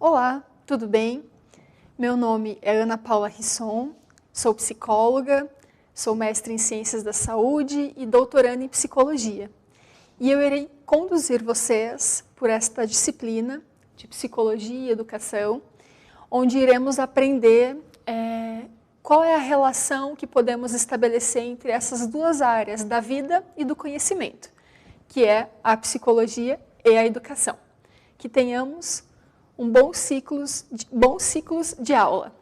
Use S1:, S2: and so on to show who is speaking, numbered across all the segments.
S1: Olá, tudo bem? Meu nome é Ana Paula Risson, sou psicóloga, sou mestre em Ciências da Saúde e doutoranda em Psicologia. E eu irei conduzir vocês por esta disciplina de Psicologia e Educação, onde iremos aprender qual é a relação que podemos estabelecer entre essas duas áreas da vida e do conhecimento, que é a psicologia e a educação. Que tenhamos bons ciclos de aula.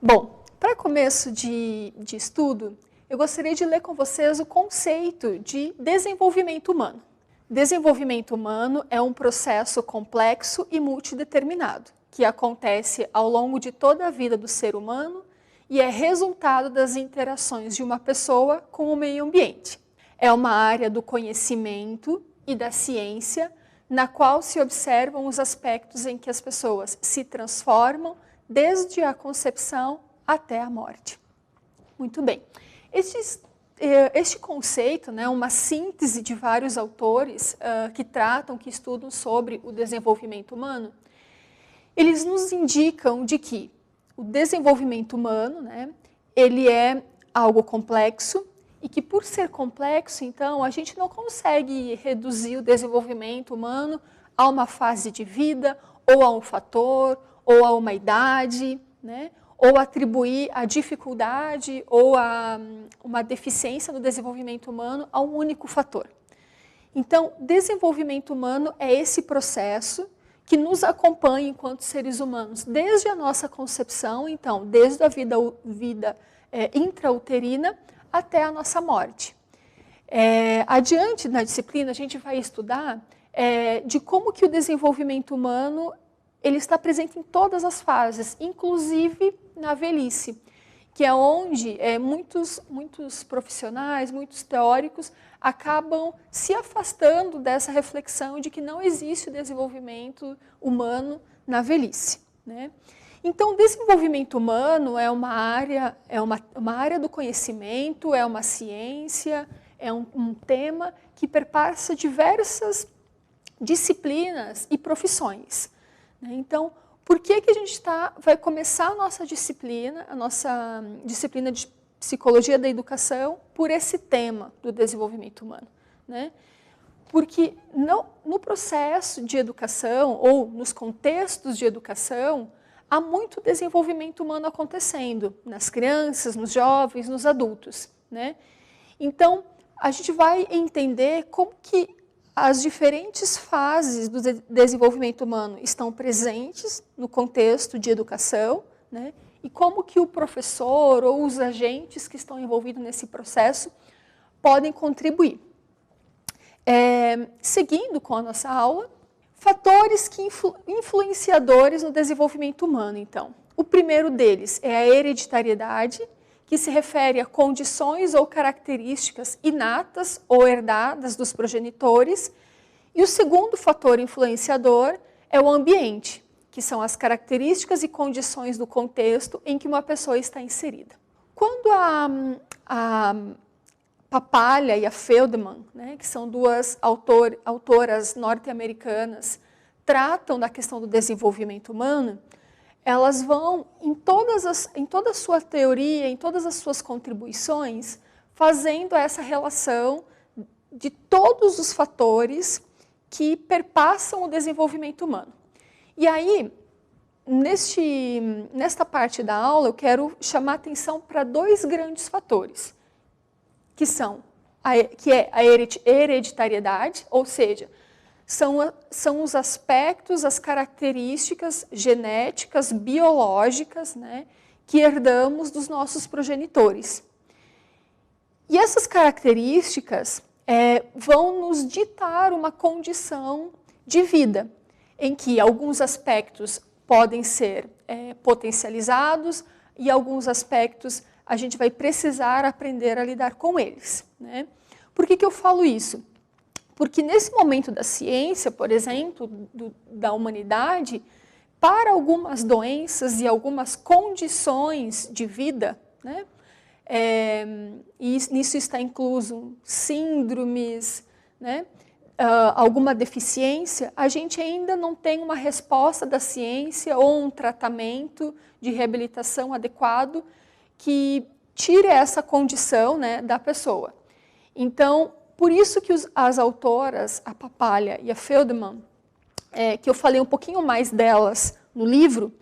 S1: Bom, para começo de estudo, eu gostaria de ler com vocês o conceito de desenvolvimento humano. Desenvolvimento humano é um processo complexo e multideterminado, que acontece ao longo de toda a vida do ser humano e é resultado das interações de uma pessoa com o meio ambiente. É uma área do conhecimento e da ciência na qual se observam os aspectos em que as pessoas se transformam desde a concepção até a morte. Muito bem. Este conceito, uma síntese de vários autores que estudam sobre o desenvolvimento humano, eles nos indicam de que o desenvolvimento humano, ele é algo complexo, e que por ser complexo, então, a gente não consegue reduzir o desenvolvimento humano a uma fase de vida, ou a um fator, ou a uma idade, ou atribuir a dificuldade ou a uma deficiência no desenvolvimento humano a um único fator. Então, desenvolvimento humano é esse processo que nos acompanha enquanto seres humanos, desde a nossa concepção, então, desde a vida intrauterina, até a nossa morte. Adiante na disciplina, a gente vai estudar de como que o desenvolvimento humano ele está presente em todas as fases, inclusive na velhice, que é onde muitos profissionais, muitos teóricos acabam se afastando dessa reflexão de que não existe o desenvolvimento humano na velhice, Então, o desenvolvimento humano é uma área do conhecimento, é uma ciência, é um tema que perpassa diversas disciplinas e profissões. Então, por que a gente vai começar a nossa disciplina de Psicologia da Educação, por esse tema do desenvolvimento humano? Porque no processo de educação, ou nos contextos de educação, há muito desenvolvimento humano acontecendo nas crianças, nos jovens, nos adultos. Então, a gente vai entender como que as diferentes fases do desenvolvimento humano estão presentes no contexto de educação, e como que o professor ou os agentes que estão envolvidos nesse processo podem contribuir. Seguindo com a nossa aula, fatores influenciadores no desenvolvimento humano, então. O primeiro deles é a hereditariedade, que se refere a condições ou características inatas ou herdadas dos progenitores. E o segundo fator influenciador é o ambiente, que são as características e condições do contexto em que uma pessoa está inserida. Quando a Papalha e a Feldman, que são duas autoras norte-americanas, tratam da questão do desenvolvimento humano, elas vão, em toda a sua teoria, em todas as suas contribuições, fazendo essa relação de todos os fatores que perpassam o desenvolvimento humano. E aí, nesta parte da aula, eu quero chamar a atenção para dois grandes fatores, que é a hereditariedade, ou seja, são os aspectos, as características genéticas, biológicas, que herdamos dos nossos progenitores. E essas características vão nos ditar uma condição de vida, em que alguns aspectos podem ser potencializados e alguns aspectos a gente vai precisar aprender a lidar com eles. Por que eu falo isso? Porque nesse momento da ciência, por exemplo, da humanidade, para algumas doenças e algumas condições de vida, e nisso está incluso síndromes, alguma deficiência, a gente ainda não tem uma resposta da ciência ou um tratamento de reabilitação adequado que tire essa condição, né, da pessoa. Então, por isso que as autoras, a Papalha e a Feldman, que eu falei um pouquinho mais delas no livro,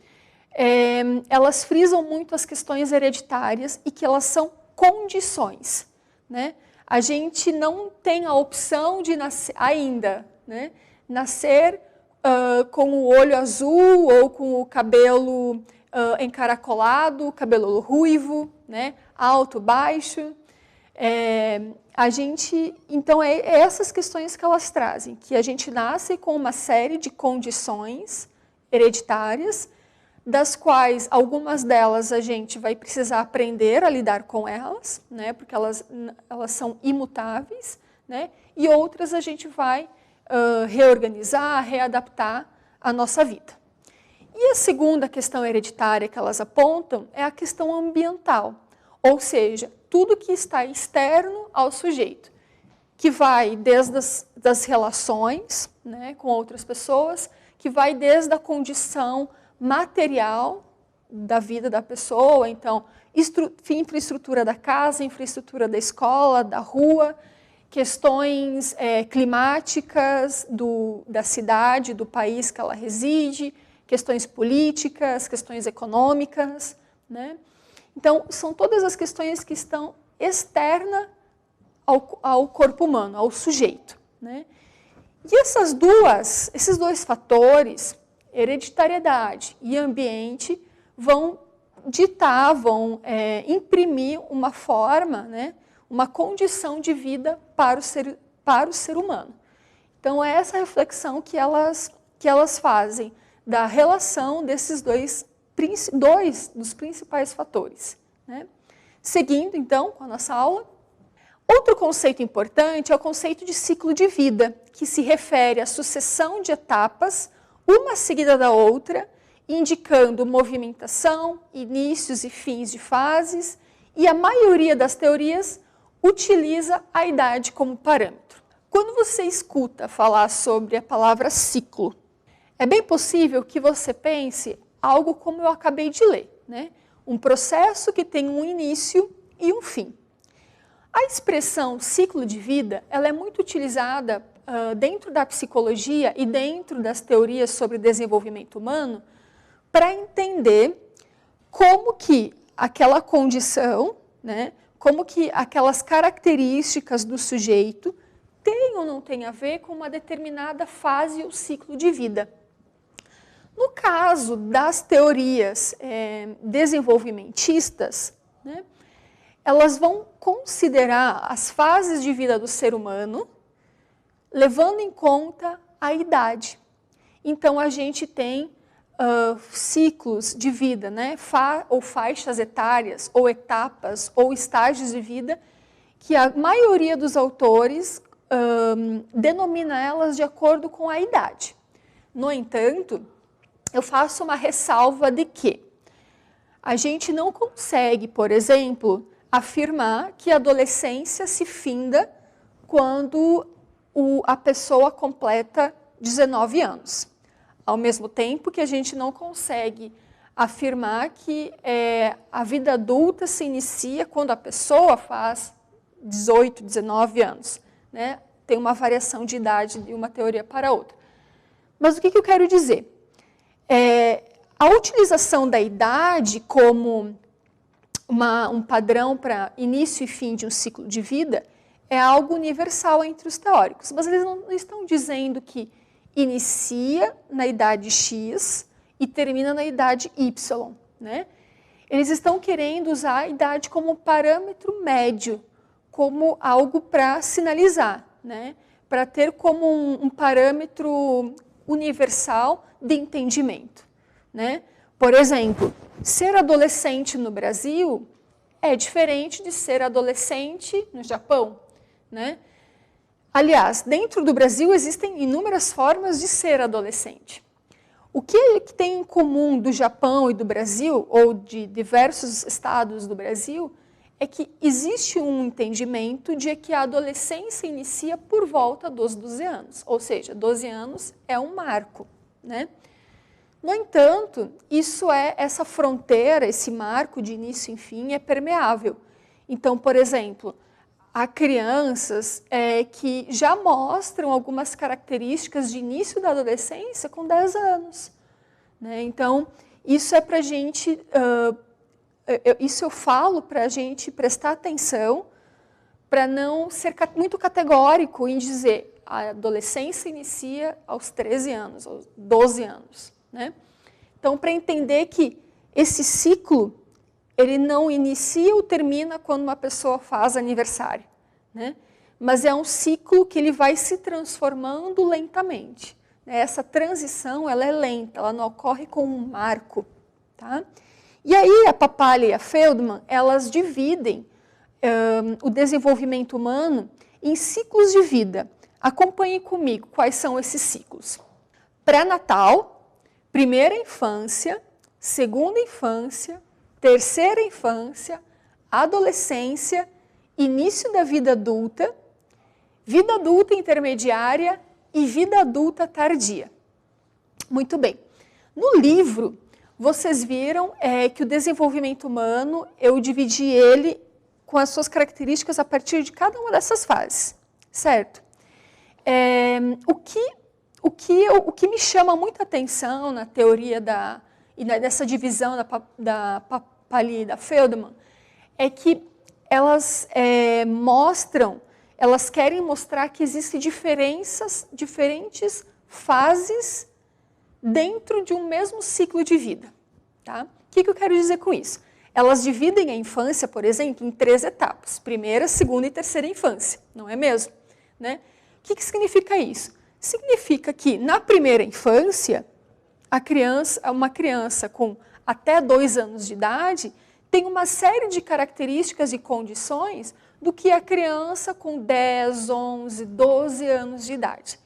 S1: elas frisam muito as questões hereditárias e que elas são condições, né? A gente não tem a opção de nascer ainda, né? Nascer com o olho azul ou com o cabelo encaracolado, cabelo ruivo, né? Alto, baixo. Então, essas questões que elas trazem, que a gente nasce com uma série de condições hereditárias, das quais algumas delas a gente vai precisar aprender a lidar com elas, né, porque elas são imutáveis, né, e outras a gente vai reorganizar, readaptar a nossa vida. E a segunda questão hereditária que elas apontam é a questão ambiental, ou seja, tudo que está externo ao sujeito, que vai desde das relações, né, com outras pessoas, que vai desde a condição material da vida da pessoa, então, infraestrutura da casa, infraestrutura da escola, da rua, questões climáticas da cidade, do país que ela reside, questões políticas, questões econômicas, né? Então, são todas as questões que estão externas ao corpo humano, ao sujeito, né? E esses dois fatores, hereditariedade e ambiente, vão ditar, vão imprimir uma forma, né, uma condição de vida para o ser humano. Então, é essa reflexão que elas fazem da relação desses dois dos principais fatores, né? Seguindo, então, com a nossa aula. Outro conceito importante é o conceito de ciclo de vida, que se refere à sucessão de etapas, uma seguida da outra, indicando movimentação, inícios e fins de fases, e a maioria das teorias utiliza a idade como parâmetro. Quando você escuta falar sobre a palavra ciclo, é bem possível que você pense algo como eu acabei de ler, né? Um processo que tem um início e um fim. A expressão ciclo de vida, ela é muito utilizada dentro da psicologia e dentro das teorias sobre desenvolvimento humano para entender como que aquela condição, né, como que aquelas características do sujeito têm ou não têm a ver com uma determinada fase ou ciclo de vida. No caso das teorias desenvolvimentistas, né, elas vão considerar as fases de vida do ser humano, levando em conta a idade. Então, a gente tem ciclos de vida, né, ou faixas etárias, ou etapas, ou estágios de vida, que a maioria dos autores denomina elas de acordo com a idade. No entanto, eu faço uma ressalva de que a gente não consegue, por exemplo, afirmar que a adolescência se finda quando a pessoa completa 19 anos. Ao mesmo tempo que a gente não consegue afirmar que a vida adulta se inicia quando a pessoa faz 18, 19 anos, né? Tem uma variação de idade de uma teoria para outra. Mas o que eu quero dizer? A utilização da idade como um padrão para início e fim de um ciclo de vida é algo universal entre os teóricos, mas eles não estão dizendo que inicia na idade X e termina na idade Y, né? Eles estão querendo usar a idade como parâmetro médio, como algo para sinalizar, né? Para ter como um parâmetro universal de entendimento, né? Por exemplo, ser adolescente no Brasil é diferente de ser adolescente no Japão, né? Aliás, dentro do Brasil existem inúmeras formas de ser adolescente. O que tem em comum do Japão e do Brasil, ou de diversos estados do Brasil, é que existe um entendimento de que a adolescência inicia por volta dos 12 anos, ou seja, 12 anos é um marco, né? No entanto, essa fronteira, esse marco de início e fim é permeável. Então, por exemplo, há crianças que já mostram algumas características de início da adolescência com 10 anos. Né? Então, isso é para a gente, isso eu falo para a gente prestar atenção, para não ser muito categórico em dizer a adolescência inicia aos 13 anos, aos 12 anos. Né? Então, para entender que esse ciclo, ele não inicia ou termina quando uma pessoa faz aniversário, né? Mas é um ciclo que ele vai se transformando lentamente. Essa transição, ela é lenta, ela não ocorre com um marco. Tá? E aí, a Papalha e a Feldman, elas dividem o desenvolvimento humano em ciclos de vida. Acompanhem comigo quais são esses ciclos. Pré-natal, primeira infância, segunda infância, terceira infância, adolescência, início da vida adulta intermediária e vida adulta tardia. Muito bem. No livro, vocês viram que o desenvolvimento humano, eu dividi ele com as suas características a partir de cada uma dessas fases, certo? O que me chama muita atenção na teoria dessa divisão da Papalha e da Feldman é que elas querem mostrar que existem diferentes fases dentro de um mesmo ciclo de vida. Tá? O que eu quero dizer com isso? Elas dividem a infância, por exemplo, em 3 etapas. Primeira, segunda e terceira infância, não é mesmo? Né? O que significa isso? Significa que na primeira infância, uma criança com até 2 anos de idade tem uma série de características e condições do que a criança com 10, 11, 12 anos de idade.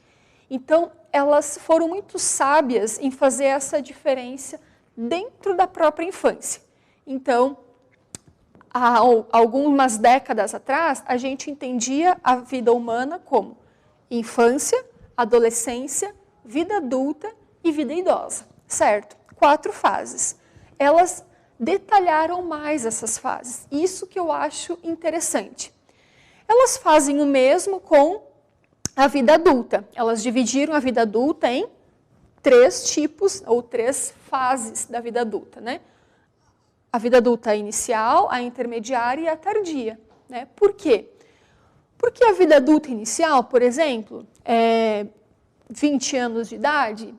S1: Então, elas foram muito sábias em fazer essa diferença dentro da própria infância. Então, há algumas décadas atrás, a gente entendia a vida humana como infância, adolescência, vida adulta e vida idosa, certo? 4 fases. Elas detalharam mais essas fases. Isso que eu acho interessante. Elas fazem o mesmo com a vida adulta. Elas dividiram a vida adulta em 3 tipos ou 3 fases da vida adulta, né? A vida adulta inicial, a intermediária e a tardia. Né? Por quê? Porque a vida adulta inicial, por exemplo, 20 anos de idade,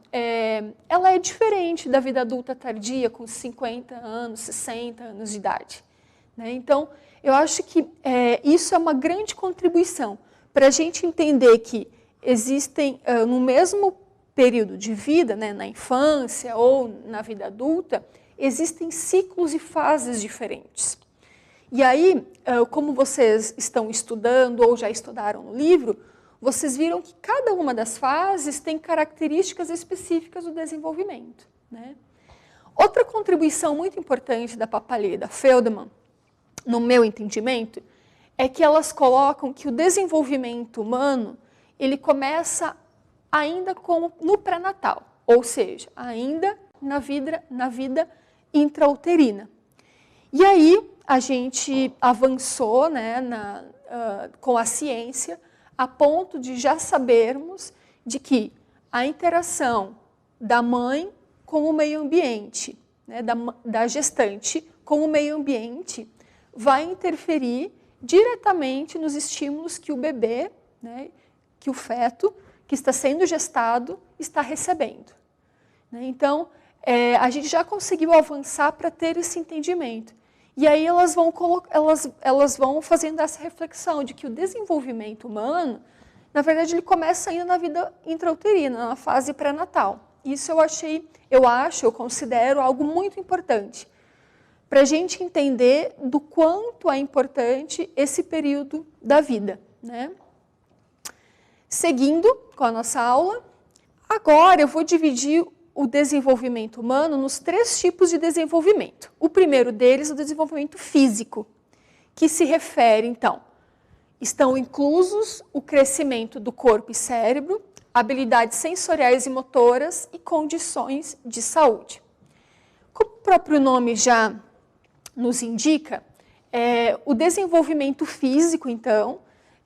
S1: ela é diferente da vida adulta tardia com 50 anos, 60 anos de idade. Né? Então, eu acho que isso é uma grande contribuição para a gente entender que existem, no mesmo período de vida, né, na infância ou na vida adulta, existem ciclos e fases diferentes. E aí, como vocês estão estudando ou já estudaram no livro, vocês viram que cada uma das fases tem características específicas do desenvolvimento. Né? Outra contribuição muito importante da Papalha e da Feldman, no meu entendimento, é que elas colocam que o desenvolvimento humano ele começa ainda no pré-natal, ou seja, ainda na vida intrauterina. E aí a gente avançou, né, com a ciência a ponto de já sabermos de que a interação da mãe com o meio ambiente, né, da gestante com o meio ambiente, vai interferir diretamente nos estímulos que o bebê, né, que o feto, que está sendo gestado, está recebendo. Né? Então, a gente já conseguiu avançar para ter esse entendimento. E aí elas vão fazendo essa reflexão de que o desenvolvimento humano, na verdade, ele começa ainda na vida intrauterina, na fase pré-natal. Isso eu considero algo muito importante para a gente entender do quanto é importante esse período da vida. Né? Seguindo com a nossa aula, agora eu vou dividir o desenvolvimento humano nos 3 tipos de desenvolvimento. O primeiro deles é o desenvolvimento físico, que se refere, então, estão inclusos o crescimento do corpo e cérebro, habilidades sensoriais e motoras e condições de saúde. Como o próprio nome já nos indica, o desenvolvimento físico, então,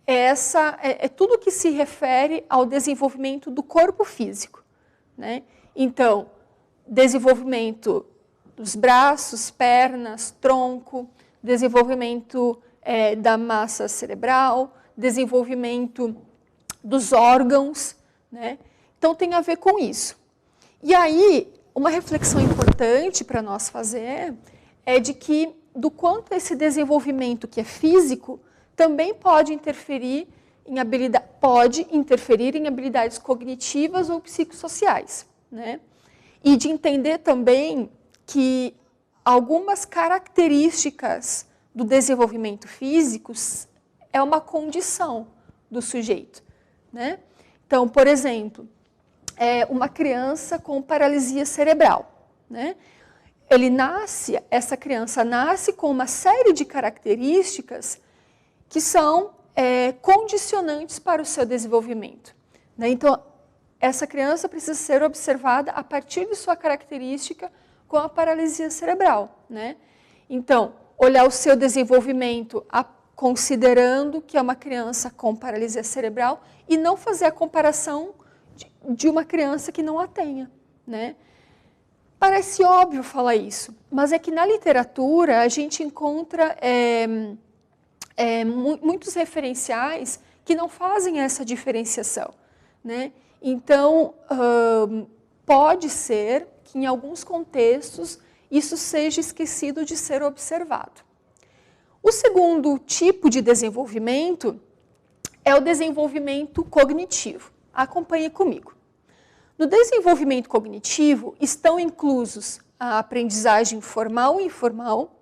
S1: é tudo que se refere ao desenvolvimento do corpo físico, né? Então, desenvolvimento dos braços, pernas, tronco, desenvolvimento da massa cerebral, desenvolvimento dos órgãos, né? Então, tem a ver com isso. E aí, uma reflexão importante para nós fazer é de que, do quanto esse desenvolvimento que é físico também pode interferir em habilidades cognitivas ou psicossociais, né? E de entender também que algumas características do desenvolvimento físico é uma condição do sujeito, né? Então, por exemplo, uma criança com paralisia cerebral, né? Essa criança nasce com uma série de características que são condicionantes para o seu desenvolvimento, né? Então, essa criança precisa ser observada a partir de sua característica com a paralisia cerebral, né? Então, olhar o seu desenvolvimento considerando que é uma criança com paralisia cerebral e não fazer a comparação de uma criança que não a tenha, né? Parece óbvio falar isso, mas é que na literatura a gente encontra muitos referenciais que não fazem essa diferenciação, né? Então, pode ser que em alguns contextos isso seja esquecido de ser observado. O segundo tipo de desenvolvimento é o desenvolvimento cognitivo. Acompanhe comigo. No desenvolvimento cognitivo estão inclusos a aprendizagem formal e informal,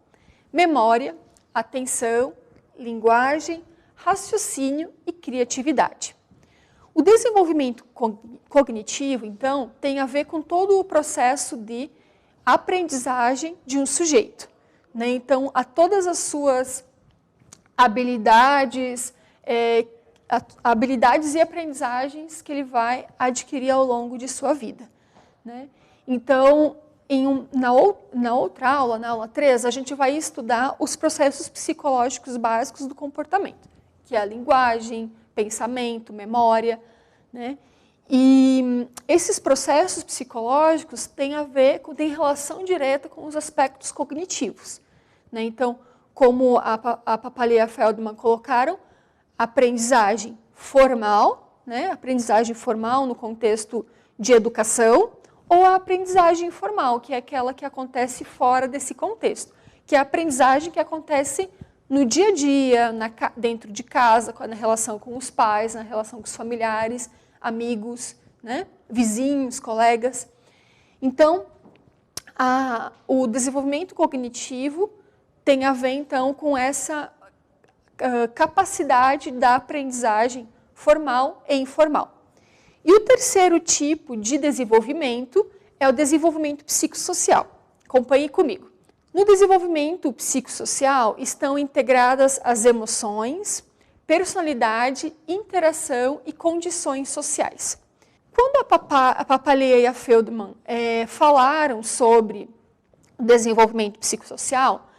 S1: memória, atenção, linguagem, raciocínio e criatividade. O desenvolvimento cognitivo, então, tem a ver com todo o processo de aprendizagem de um sujeito, né? Então, a todas as suas habilidades e aprendizagens que ele vai adquirir ao longo de sua vida, né? Então, na outra aula, na aula 3, a gente vai estudar os processos psicológicos básicos do comportamento, que é a linguagem, pensamento, memória, né? E esses processos psicológicos têm relação direta com os aspectos cognitivos, né? Então, como a Papalé e a Feldman colocaram, aprendizagem formal, né? Aprendizagem formal no contexto de educação, ou a aprendizagem informal, que é aquela que acontece fora desse contexto, que é a aprendizagem que acontece no dia a dia, dentro de casa, na relação com os pais, na relação com os familiares, amigos, né? Vizinhos, colegas. Então, o desenvolvimento cognitivo tem a ver, então, com essa capacidade da aprendizagem formal e informal. E o terceiro tipo de desenvolvimento é o desenvolvimento psicossocial. Acompanhe comigo. No desenvolvimento psicossocial estão integradas as emoções, personalidade, interação e condições sociais. Quando a Papalé e a Feldman falaram sobre o desenvolvimento psicossocial,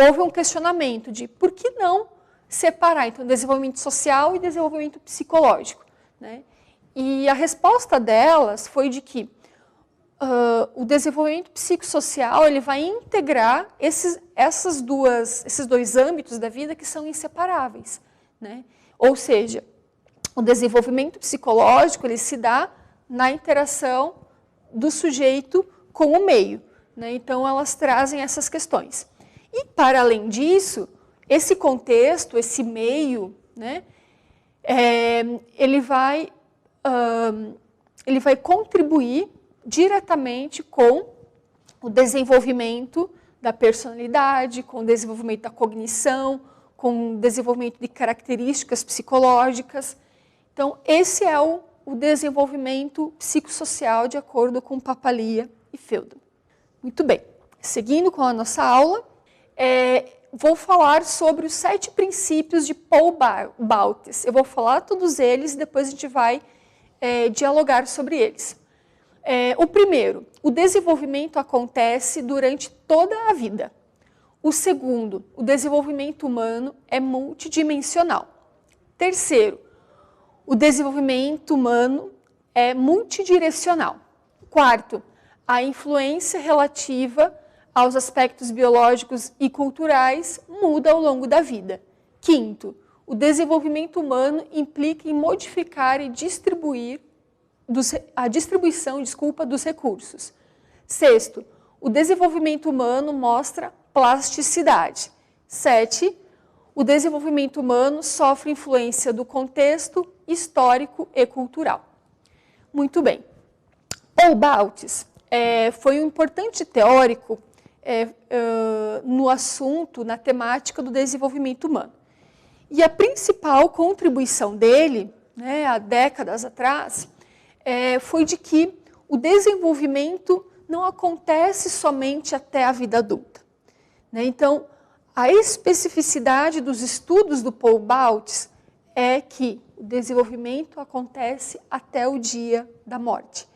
S1: houve um questionamento de por que não separar então desenvolvimento social e desenvolvimento psicológico, né? E a resposta delas foi de que o desenvolvimento psicossocial ele vai integrar esses dois âmbitos da vida que são inseparáveis, né? Ou seja, o desenvolvimento psicológico ele se dá na interação do sujeito com o meio, né? Então elas trazem essas questões. E para além disso, esse contexto, esse meio, né, ele vai contribuir diretamente com o desenvolvimento da personalidade, com o desenvolvimento da cognição, com o desenvolvimento de características psicológicas. Então, esse é o desenvolvimento psicossocial de acordo com Papalé e Feldman. Muito bem, seguindo com a nossa aula, vou falar sobre os 7 princípios de Paul Baltes. Eu vou falar todos eles e depois a gente vai dialogar sobre eles. O primeiro, o desenvolvimento acontece durante toda a vida. O segundo, o desenvolvimento humano é multidimensional. Terceiro, o desenvolvimento humano é multidirecional. Quarto, a influência relativa aos aspectos biológicos e culturais muda ao longo da vida. Quinto, o desenvolvimento humano implica em modificar e distribuir a distribuição dos recursos. Sexto, o desenvolvimento humano mostra plasticidade. 7, o desenvolvimento humano sofre influência do contexto histórico e cultural. Muito bem. Paul Baltes foi um importante teórico no assunto, na temática do desenvolvimento humano. E a principal contribuição dele, há décadas atrás, foi de que o desenvolvimento não acontece somente até a vida adulta. Então, a especificidade dos estudos do Paul Baltes é que o desenvolvimento acontece até o dia da morte,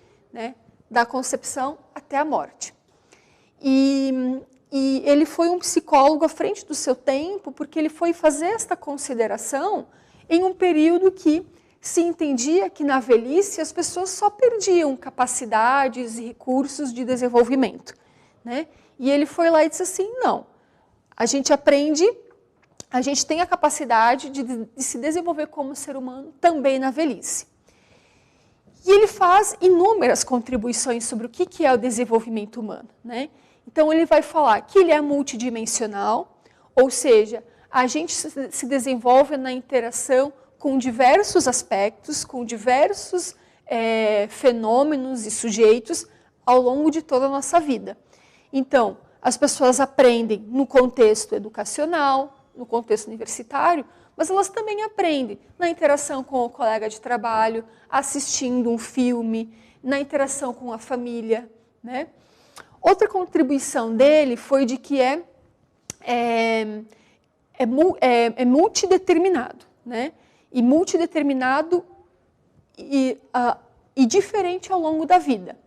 S1: da concepção até a morte. E ele foi um psicólogo à frente do seu tempo, porque ele foi fazer esta consideração em um período que se entendia que na velhice as pessoas só perdiam capacidades e recursos de desenvolvimento. E ele foi lá e disse assim, não, a gente aprende, a gente tem a capacidade de se desenvolver como ser humano também na velhice. E ele faz inúmeras contribuições sobre o que é o desenvolvimento humano. Então, ele vai falar que ele é multidimensional, ou seja, a gente se desenvolve na interação com diversos aspectos, com diversos fenômenos e sujeitos ao longo de toda a nossa vida. Então, as pessoas aprendem no contexto educacional, no contexto universitário, mas elas também aprendem na interação com o colega de trabalho, assistindo um filme, na interação com a família. Outra contribuição dele foi de que é multideterminado, e multideterminado e diferente ao longo da vida.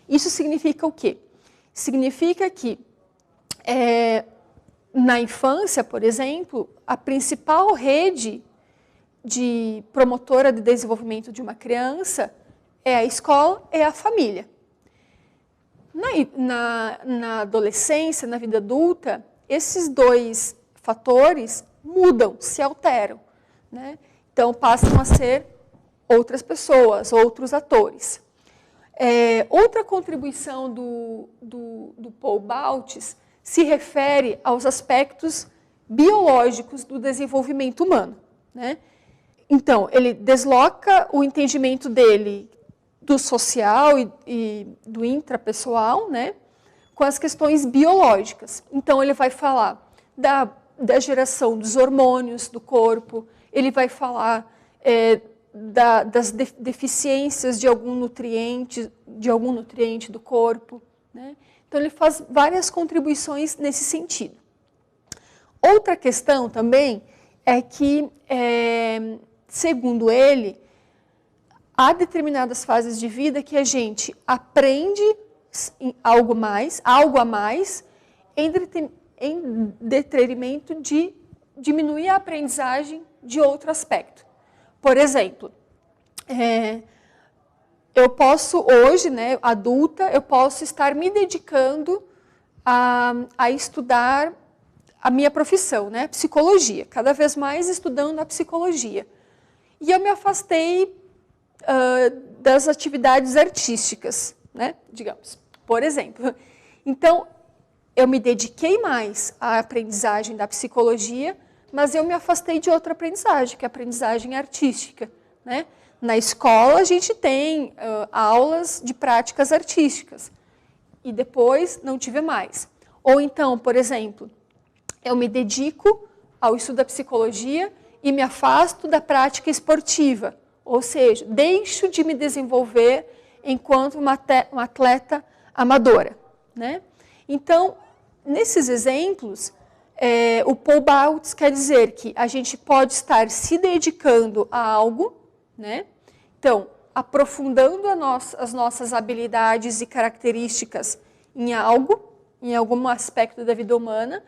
S1: Isso significa o quê? Significa que na infância, por exemplo, a principal rede de promotora de desenvolvimento de uma criança é a escola, é a família. Na adolescência, na vida adulta, esses 2 fatores mudam, se alteram. Então, passam a ser outras pessoas, outros atores. Outra contribuição do Paul Baltes se refere aos aspectos biológicos do desenvolvimento humano. Então, ele desloca o entendimento dele do social e do intrapessoal, com as questões biológicas. Então, ele vai falar da geração dos hormônios do corpo, ele vai falar das deficiências de algum nutriente do corpo. Então, ele faz várias contribuições nesse sentido. Outra questão também é que, segundo ele, há determinadas fases de vida que a gente aprende algo a mais, em detrimento de diminuir a aprendizagem de outro aspecto. Por exemplo, eu posso hoje, adulta, eu posso estar me dedicando a estudar a minha profissão, psicologia, cada vez mais estudando a psicologia. E eu me afastei das atividades artísticas, digamos, por exemplo. Então, eu me dediquei mais à aprendizagem da psicologia, mas eu me afastei de outra aprendizagem, que é a aprendizagem artística. Na escola, a gente tem aulas de práticas artísticas, e depois não tive mais. Ou então, por exemplo, eu me dedico ao estudo da psicologia e me afasto da prática esportiva, ou seja, deixo de me desenvolver enquanto uma atleta amadora. Então, nesses exemplos, o Paul Baltz quer dizer que a gente pode estar se dedicando a algo, né? Então, aprofundando as nossas habilidades e características em algo, em algum aspecto da vida humana,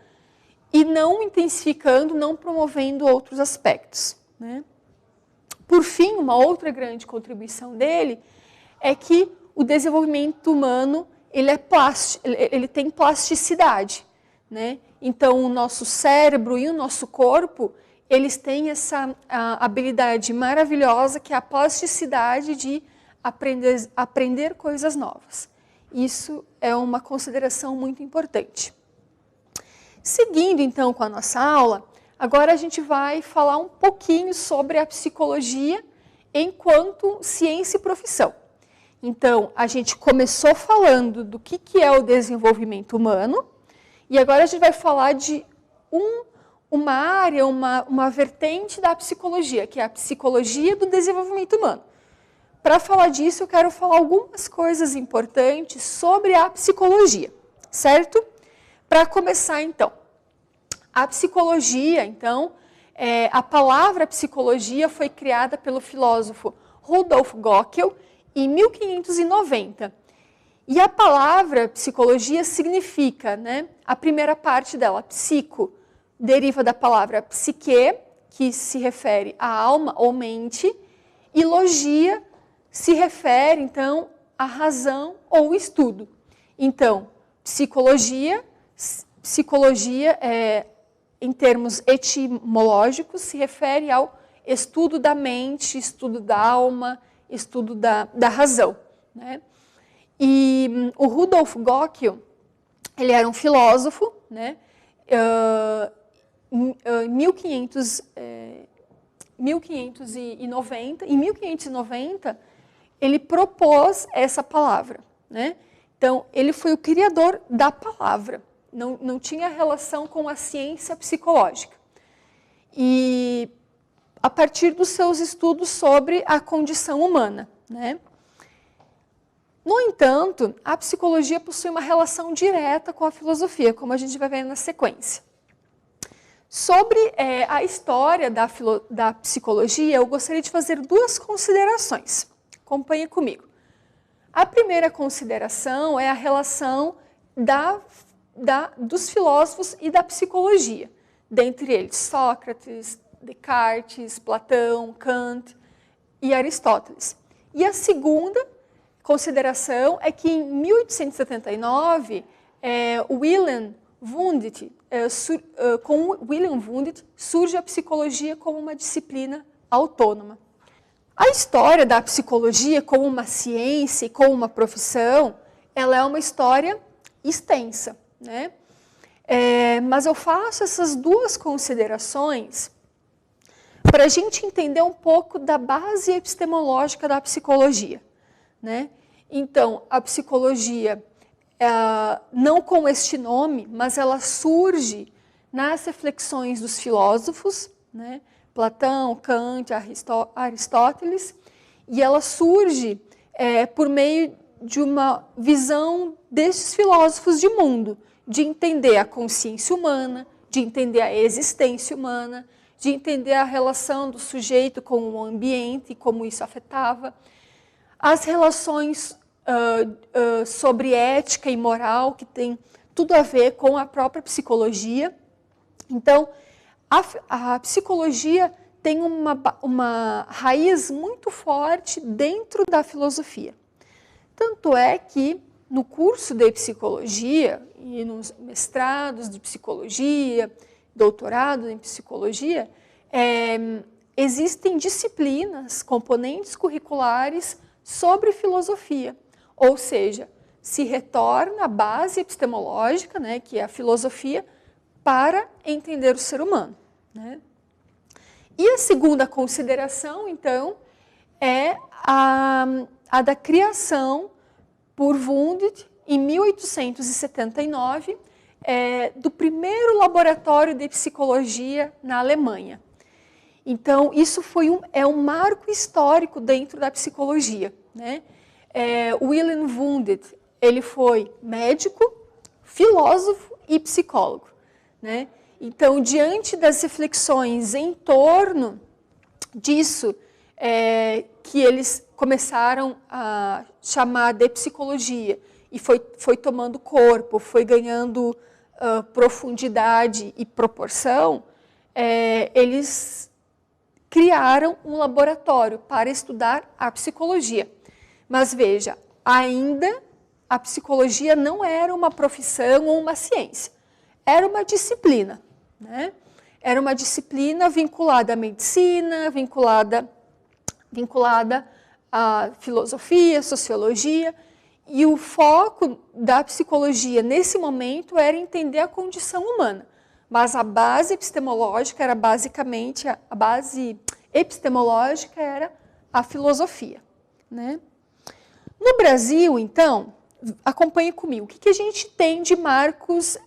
S1: e não intensificando, não promovendo outros aspectos, né? Por fim, uma outra grande contribuição dele é que o desenvolvimento humano ele tem plasticidade, né? Então, o nosso cérebro e o nosso corpo, eles têm essa habilidade maravilhosa que é a plasticidade de aprender coisas novas. Isso é uma consideração muito importante. Seguindo, então, com a nossa aula, agora a gente vai falar um pouquinho sobre a psicologia enquanto ciência e profissão. Então, a gente começou falando do que é o desenvolvimento humano, e agora a gente vai falar de uma área, uma vertente da psicologia, que é a psicologia do desenvolvimento humano. Para falar disso, eu quero falar algumas coisas importantes sobre a psicologia, certo? Para começar, então, a psicologia, então, a palavra psicologia foi criada pelo filósofo Rudolf Göckel em 1590. E a palavra psicologia significa, né, a primeira parte dela, psico, deriva da palavra psique, que se refere à alma ou mente, e logia se refere, então, à razão ou estudo. Então, psicologia em termos etimológicos, se refere ao estudo da mente, estudo da alma, estudo da razão, né? E o Rudolf Göckel, ele era um filósofo, né? Em 1590, ele propôs essa palavra, né? Então, ele foi o criador da palavra, não tinha relação com a ciência psicológica. E a partir dos seus estudos sobre a condição humana, né? No entanto, a psicologia possui uma relação direta com a filosofia, como a gente vai ver na sequência. Sobre a história da psicologia, eu gostaria de fazer duas considerações. Acompanhe comigo. A primeira consideração é a relação dos filósofos e da psicologia, dentre eles Sócrates, Descartes, Platão, Kant e Aristóteles. E a segunda consideração é que em 1879, com William Wundt surge a psicologia como uma disciplina autônoma. A história da psicologia como uma ciência e como uma profissão, ela é uma história extensa, né? Mas eu faço essas duas considerações para a gente entender um pouco da base epistemológica da psicologia, né? Então, a psicologia, não com este nome, mas ela surge nas reflexões dos filósofos, né? Platão, Kant, Aristóteles, e ela surge por meio de uma visão desses filósofos de mundo, de entender a consciência humana, de entender a existência humana, de entender a relação do sujeito com o ambiente e como isso afetava, as relações sobre ética e moral, que tem tudo a ver com a própria psicologia. Então, a psicologia tem uma raiz muito forte dentro da filosofia. Tanto é que no curso de psicologia e nos mestrados de psicologia, doutorado em psicologia, existem disciplinas, componentes curriculares sobre filosofia. Ou seja, se retorna à base epistemológica, né, que é a filosofia, para entender o ser humano, né? E a segunda consideração, então, é a da criação por Wundt, em 1879, do primeiro laboratório de psicologia na Alemanha. Então, isso é um marco histórico dentro da psicologia, né? William Wundt, ele foi médico, filósofo e psicólogo, né? Então, diante das reflexões em torno disso, que eles começaram a chamar de psicologia, e foi tomando corpo, foi ganhando profundidade e proporção, eles criaram um laboratório para estudar a psicologia. Mas veja, ainda a psicologia não era uma profissão ou uma ciência, era uma disciplina, né? Era uma disciplina vinculada à medicina, vinculada à filosofia, sociologia, e o foco da psicologia nesse momento era entender a condição humana. Mas a base epistemológica era basicamente, a base epistemológica era a filosofia, né? No Brasil, então, acompanhe comigo, o que a gente tem de marcos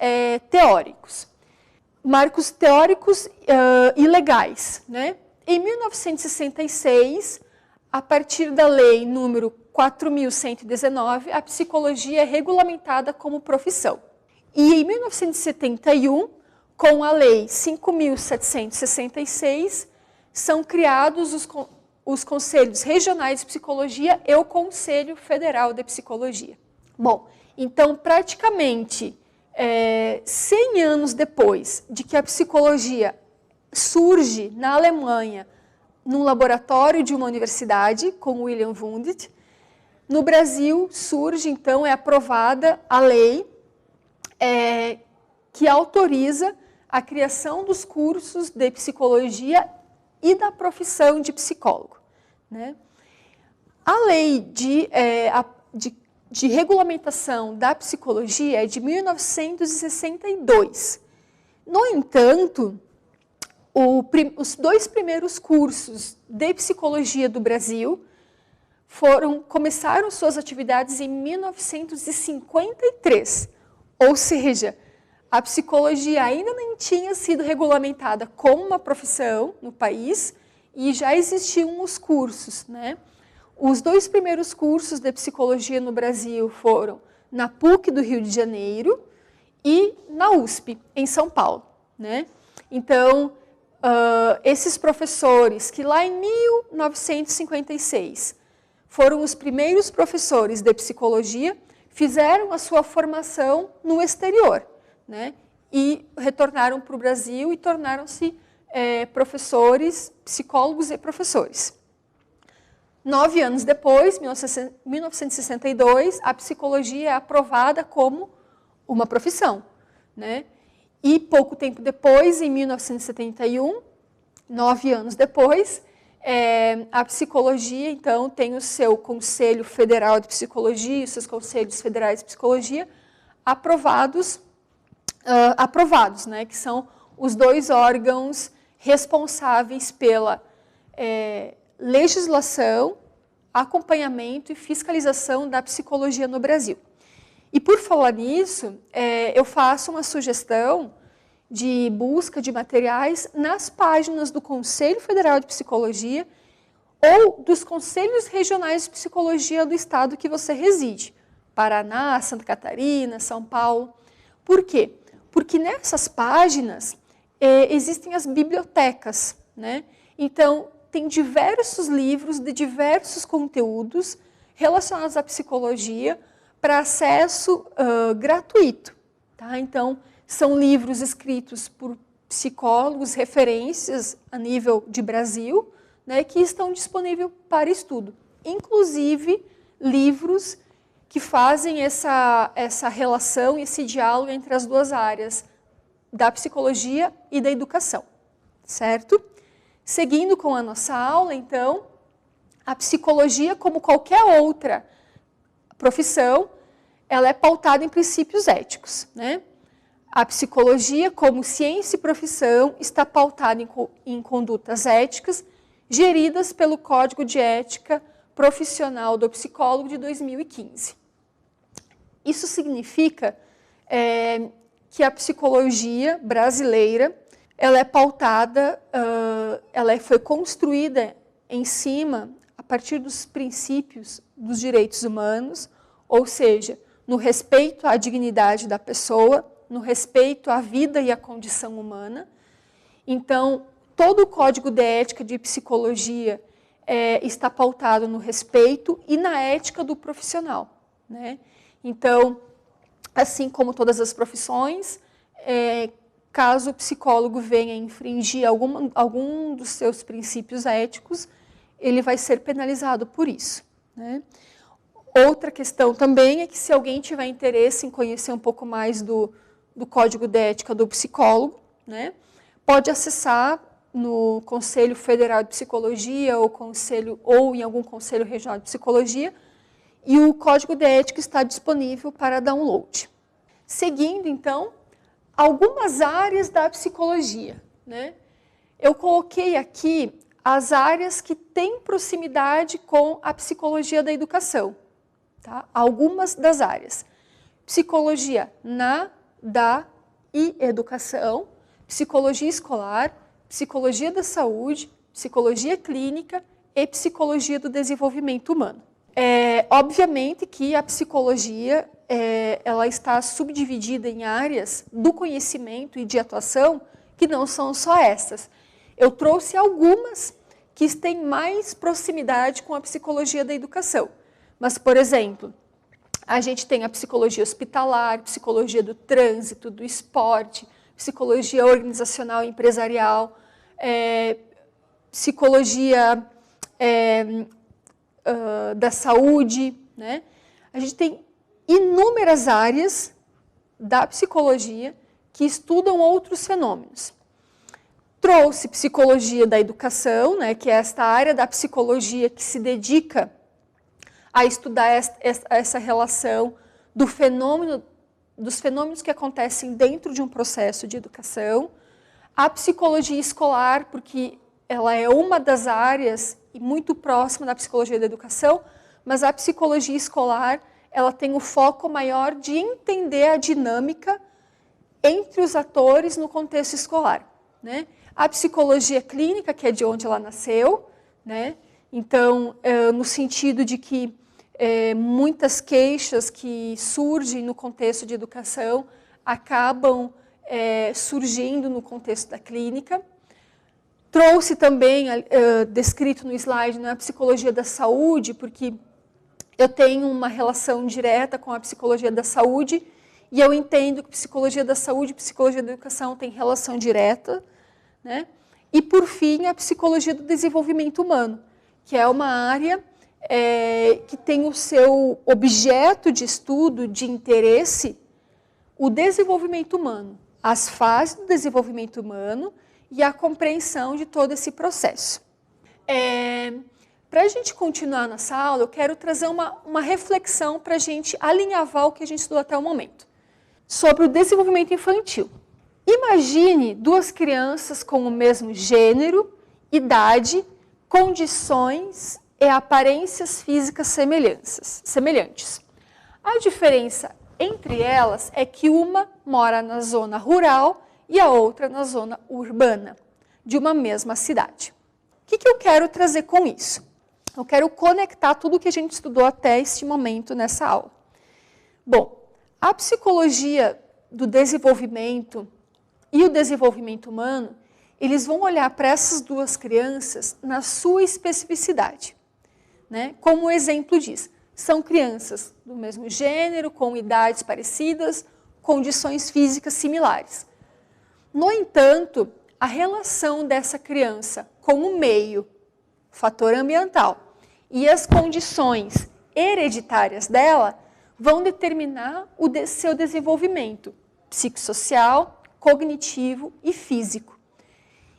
S1: teóricos? Marcos teóricos e legais, né? Em 1966, a partir da lei número 4.119, a psicologia é regulamentada como profissão. E em 1971, com a lei 5.766, são criados os Conselhos Regionais de Psicologia e o Conselho Federal de Psicologia. Bom, então, praticamente 100 anos depois de que a psicologia surge na Alemanha, num laboratório de uma universidade, com William Wundt, no Brasil surge, então, é aprovada a lei que autoriza a criação dos cursos de psicologia e da profissão de psicólogo, né? A lei de regulamentação da psicologia é de 1962. No entanto, os 2 primeiros cursos de psicologia do Brasil começaram suas atividades em 1953, ou seja, a psicologia ainda nem tinha sido regulamentada como uma profissão no país e já existiam os cursos, né? Os 2 primeiros cursos de psicologia no Brasil foram na PUC do Rio de Janeiro e na USP, em São Paulo, né? Então, esses professores que lá em 1956 foram os primeiros professores de psicologia, fizeram a sua formação no exterior, né? E retornaram para o Brasil e tornaram-se professores, psicólogos e professores. 9 anos depois, 1962, a psicologia é aprovada como uma profissão, né? E pouco tempo depois, em 1971, 9 anos depois, a psicologia, então, tem o seu Conselho Federal de Psicologia, os seus Conselhos Federais de Psicologia, aprovados, né, que são os 2 órgãos responsáveis pela legislação, acompanhamento e fiscalização da psicologia no Brasil. E por falar nisso, eu faço uma sugestão de busca de materiais nas páginas do Conselho Federal de Psicologia ou dos Conselhos Regionais de Psicologia do estado que você reside. Paraná, Santa Catarina, São Paulo. Por quê? Porque nessas páginas existem as bibliotecas, né? Então, tem diversos livros de diversos conteúdos relacionados à psicologia para acesso gratuito, tá? Então, são livros escritos por psicólogos, referências a nível de Brasil, né, que estão disponíveis para estudo. Inclusive, livros que fazem essa relação, esse diálogo entre as 2 áreas, da psicologia e da educação, certo? Seguindo com a nossa aula, então, a psicologia, como qualquer outra profissão, ela é pautada em princípios éticos, né? A psicologia, como ciência e profissão, está pautada em condutas éticas geridas pelo Código de Ética Profissional do Psicólogo de 2015. Isso significa que a psicologia brasileira ela é pautada, ela foi construída em cima, a partir dos princípios dos direitos humanos, ou seja, no respeito à dignidade da pessoa, no respeito à vida e à condição humana. Então, todo o código de ética de psicologia está pautado no respeito e na ética do profissional, né? Então, assim como todas as profissões, caso o psicólogo venha infringir algum dos seus princípios éticos, ele vai ser penalizado por isso, né? Outra questão também é que se alguém tiver interesse em conhecer um pouco mais do Código de Ética do psicólogo, né, pode acessar no Conselho Federal de Psicologia ou em algum Conselho Regional de Psicologia, e o Código de Ética está disponível para download. Seguindo, então, algumas áreas da psicologia, né? Eu coloquei aqui as áreas que têm proximidade com a psicologia da educação. Tá? Algumas das áreas. Psicologia da e educação, psicologia escolar, psicologia da saúde, psicologia clínica e psicologia do desenvolvimento humano. Obviamente que a psicologia ela está subdividida em áreas do conhecimento e de atuação que não são só essas. Eu trouxe algumas que têm mais proximidade com a psicologia da educação. Mas, por exemplo, a gente tem a psicologia hospitalar, psicologia do trânsito, do esporte, psicologia organizacional e empresarial, psicologia da saúde, né? A gente tem inúmeras áreas da psicologia que estudam outros fenômenos. Trouxe psicologia da educação, né, que é esta área da psicologia que se dedica a estudar essa relação dos fenômenos que acontecem dentro de um processo de educação. A psicologia escolar, porque ela é uma das áreas e muito próxima da psicologia da educação, mas a psicologia escolar ela tem o foco maior de entender a dinâmica entre os atores no contexto escolar, né? A psicologia clínica, que é de onde ela nasceu, né? Então, no sentido de que muitas queixas que surgem no contexto de educação acabam surgindo no contexto da clínica. Trouxe também, descrito no slide, né, a psicologia da saúde, porque eu tenho uma relação direta com a psicologia da saúde e eu entendo que psicologia da saúde e psicologia da educação têm relação direta, né? E, por fim, a psicologia do desenvolvimento humano, que é uma área que tem o seu objeto de estudo, de interesse, o desenvolvimento humano, as fases do desenvolvimento humano e a compreensão de todo esse processo. Para a gente continuar nessa aula, eu quero trazer uma reflexão para a gente alinhavar o que a gente estudou até o momento, sobre o desenvolvimento infantil. Imagine duas crianças com o mesmo gênero, idade, condições e aparências físicas semelhantes. A diferença entre elas é que uma mora na zona rural e a outra na zona urbana, de uma mesma cidade. O que eu quero trazer com isso? Eu quero conectar tudo o que a gente estudou até este momento nessa aula. Bom, a psicologia do desenvolvimento e o desenvolvimento humano, eles vão olhar para essas duas crianças na sua especificidade, né? Como o exemplo diz, são crianças do mesmo gênero, com idades parecidas, condições físicas similares. No entanto, a relação dessa criança com o meio, fator ambiental, e as condições hereditárias dela vão determinar o seu desenvolvimento psicossocial, cognitivo e físico.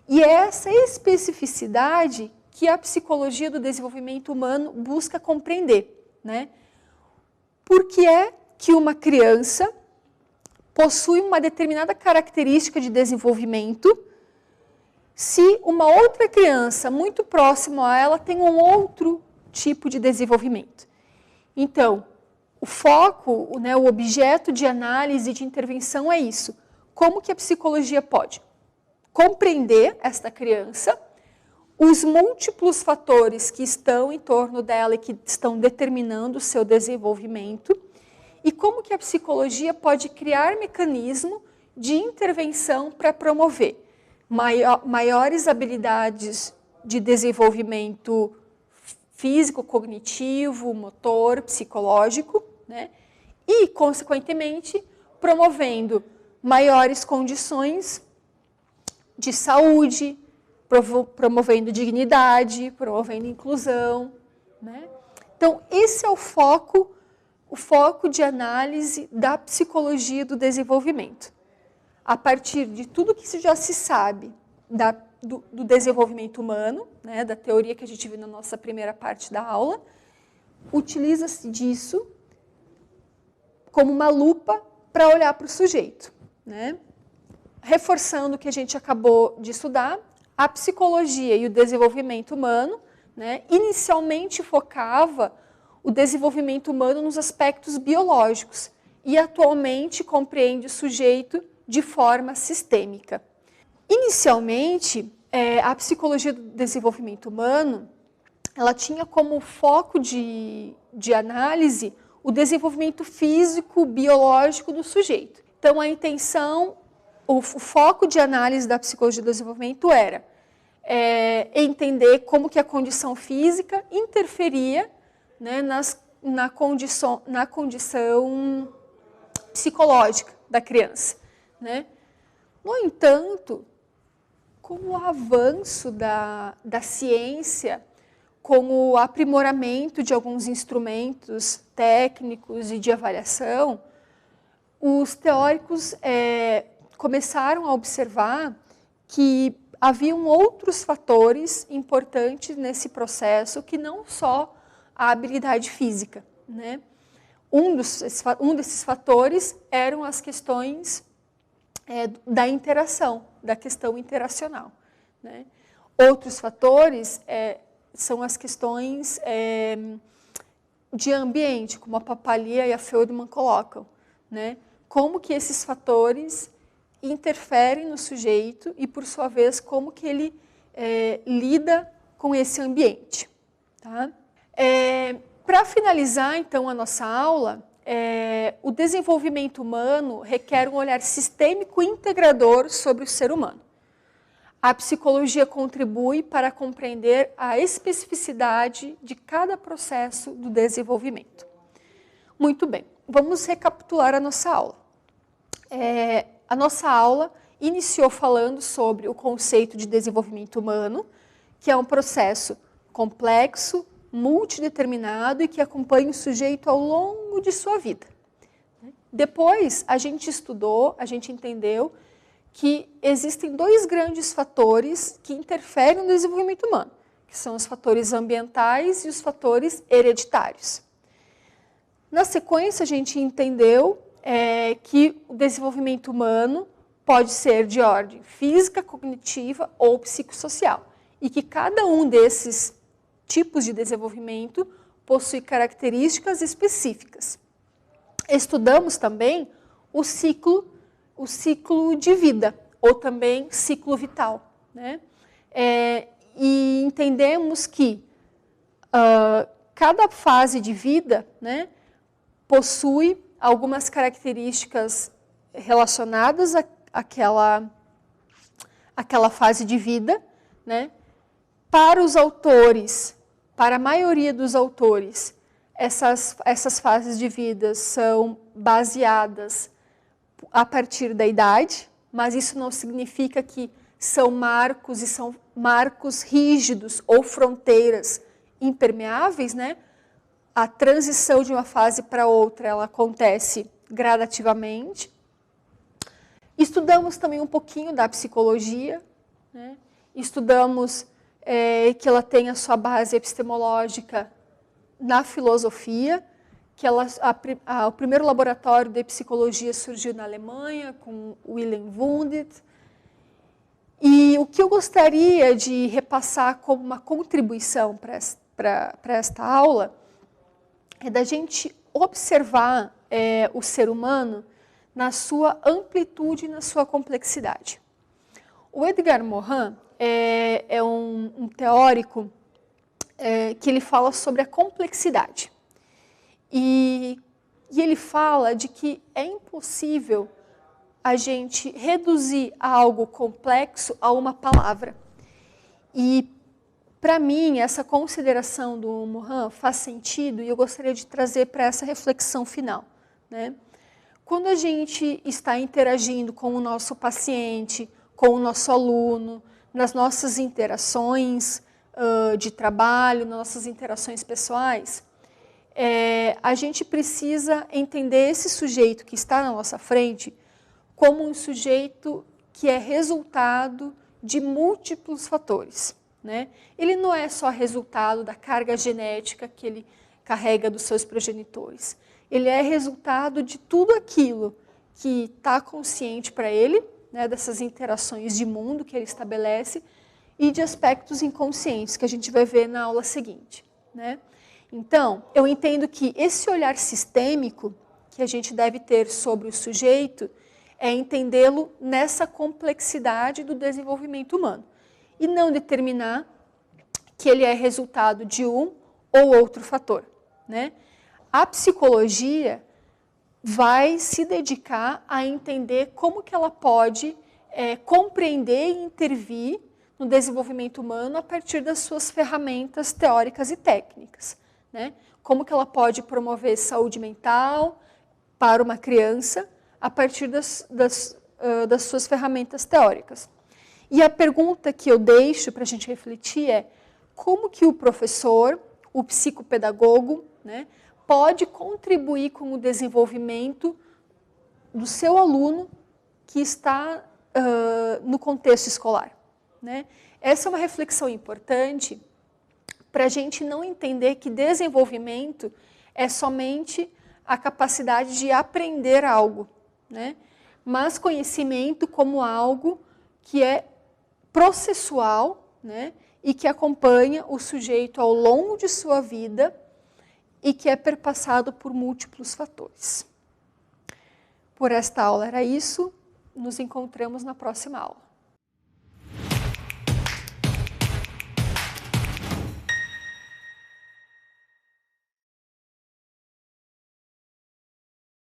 S1: E é essa especificidade que a psicologia do desenvolvimento humano busca compreender, né? Por que é que uma criança possui uma determinada característica de desenvolvimento se uma outra criança muito próxima a ela tem um outro tipo de desenvolvimento? Então, o foco, né, o objeto de análise e de intervenção é isso. Como que a psicologia pode compreender esta criança, os múltiplos fatores que estão em torno dela e que estão determinando o seu desenvolvimento e como que a psicologia pode criar mecanismo de intervenção para promover maiores habilidades de desenvolvimento físico, cognitivo, motor, psicológico, né? E, consequentemente, promovendo maiores condições de saúde, promovendo dignidade, promovendo inclusão, né? Então, esse é o foco de análise da psicologia do desenvolvimento. A partir de tudo que já se sabe do desenvolvimento humano, né, da teoria que a gente viu na nossa primeira parte da aula, utiliza-se disso como uma lupa para olhar para o sujeito, né? Reforçando o que a gente acabou de estudar, a psicologia e o desenvolvimento humano, né, inicialmente focava o desenvolvimento humano nos aspectos biológicos e atualmente compreende o sujeito de forma sistêmica. Inicialmente, a psicologia do desenvolvimento humano, ela tinha como foco de análise o desenvolvimento físico, biológico do sujeito. Então, a intenção, o foco de análise da psicologia do desenvolvimento era entender como que a condição física interferia, né, na condição psicológica da criança, né? No entanto, com o avanço da ciência, com o aprimoramento de alguns instrumentos técnicos e de avaliação, os teóricos começaram a observar que haviam outros fatores importantes nesse processo que não só a habilidade física, né? Um desses fatores eram as questões da interação, da questão interacional, né? Outros fatores são as questões de ambiente, como a Papalia e a Feldman colocam, né? Como que esses fatores interferem no sujeito e, por sua vez, como que ele lida com esse ambiente. Tá? Para finalizar, então, a nossa aula, o desenvolvimento humano requer um olhar sistêmico e integrador sobre o ser humano. A psicologia contribui para compreender a especificidade de cada processo do desenvolvimento. Muito bem, vamos recapitular a nossa aula. A nossa aula iniciou falando sobre o conceito de desenvolvimento humano, que é um processo complexo, multideterminado e que acompanha o sujeito ao longo de sua vida. Depois, a gente estudou, a gente entendeu que existem dois grandes fatores que interferem no desenvolvimento humano, que são os fatores ambientais e os fatores hereditários. Na sequência, a gente entendeu que o desenvolvimento humano pode ser de ordem física, cognitiva ou psicossocial, e que cada um desses tipos de desenvolvimento possui características específicas. Estudamos também o ciclo de vida, ou também ciclo vital, né? E entendemos que cada fase de vida, né, possui algumas características relacionadas àquela fase de vida, né? Para os autores, para a maioria dos autores, essas fases de vida são baseadas a partir da idade, mas isso não significa que são marcos rígidos ou fronteiras impermeáveis, né? A transição de uma fase para outra, ela acontece gradativamente. Estudamos também um pouquinho da psicologia, né? Estudamos que ela tem a sua base epistemológica na filosofia, que o primeiro laboratório de psicologia surgiu na Alemanha, com Wilhelm Wundt. E o que eu gostaria de repassar como uma contribuição para esta aula é da gente observar o ser humano na sua amplitude e na sua complexidade. O Edgar Morin é um teórico que ele fala sobre a complexidade. E E ele fala de que é impossível a gente reduzir algo complexo a uma palavra. E, para mim, essa consideração do Mohan faz sentido e eu gostaria de trazer para essa reflexão final, né? Quando a gente está interagindo com o nosso paciente, com o nosso aluno, nas nossas interações de trabalho, nas nossas interações pessoais, a gente precisa entender esse sujeito que está na nossa frente como um sujeito que é resultado de múltiplos fatores, né? Ele não é só resultado da carga genética que ele carrega dos seus progenitores. Ele é resultado de tudo aquilo que está consciente para ele, né, dessas interações de mundo que ele estabelece e de aspectos inconscientes que a gente vai ver na aula seguinte, né? Então, eu entendo que esse olhar sistêmico que a gente deve ter sobre o sujeito é entendê-lo nessa complexidade do desenvolvimento humano e não determinar que ele é resultado de um ou outro fator, né? A psicologia vai se dedicar a entender como que ela pode compreender e intervir no desenvolvimento humano a partir das suas ferramentas teóricas e técnicas, né? Como que ela pode promover saúde mental para uma criança a partir das suas ferramentas teóricas. E a pergunta que eu deixo para a gente refletir é como que o professor, o psicopedagogo, né, pode contribuir com o desenvolvimento do seu aluno que está no contexto escolar, né? Essa é uma reflexão importante para a gente não entender que desenvolvimento é somente a capacidade de aprender algo, né? Mas conhecimento como algo que é processual, né? E que acompanha o sujeito ao longo de sua vida e que é perpassado por múltiplos fatores. Por esta aula era isso, nos encontramos na próxima aula.